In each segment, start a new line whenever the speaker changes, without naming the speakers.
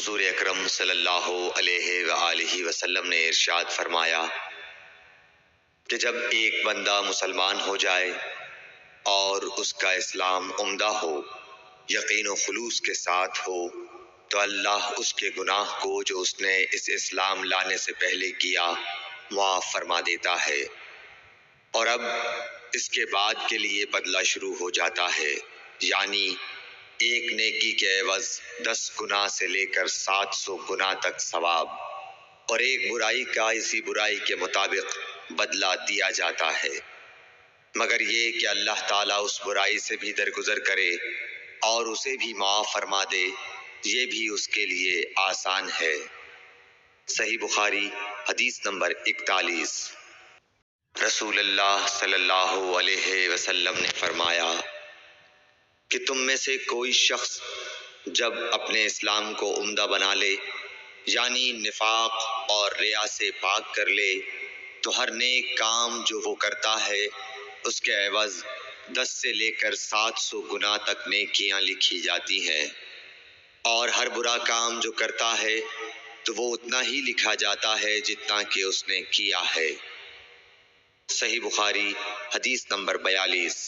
حضور اکرم صلی اللہ علیہ وآلہ وسلم نے ارشاد فرمایا کہ جب ایک بندہ مسلمان ہو جائے اور اس کا اسلام عمدہ ہو، یقین و خلوص کے ساتھ ہو، تو اللہ اس کے گناہ کو جو اس نے اس اسلام لانے سے پہلے کیا معاف فرما دیتا ہے، اور اب اس کے بعد کے لیے بدلہ شروع ہو جاتا ہے، یعنی ایک نیکی کے عوض 10 گناہ سے لے کر 700 گناہ تک ثواب، اور ایک برائی کا اسی برائی کے مطابق بدلہ دیا جاتا ہے، مگر یہ کہ اللہ تعالیٰ اس برائی سے بھی درگزر کرے اور اسے بھی معاف فرما دے، یہ بھی اس کے لیے آسان ہے۔ صحیح بخاری حدیث نمبر 41۔ رسول اللہ صلی اللہ علیہ وسلم نے فرمایا کہ تم میں سے کوئی شخص جب اپنے اسلام کو عمدہ بنا لے، یعنی نفاق اور ریا سے پاک کر لے، تو ہر نیک کام جو وہ کرتا ہے اس کے عوض 10 سے لے کر 700 گناہ تک نیکیاں لکھی جاتی ہیں، اور ہر برا کام جو کرتا ہے تو وہ اتنا ہی لکھا جاتا ہے جتنا کہ اس نے کیا ہے۔ صحیح بخاری حدیث نمبر 42۔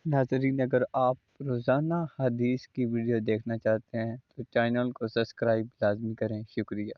ناظرین، اگر آپ روزانہ حدیث کی ویڈیو دیکھنا چاہتے ہیں تو چینل کو سبسکرائب لازمی کریں۔ شکریہ۔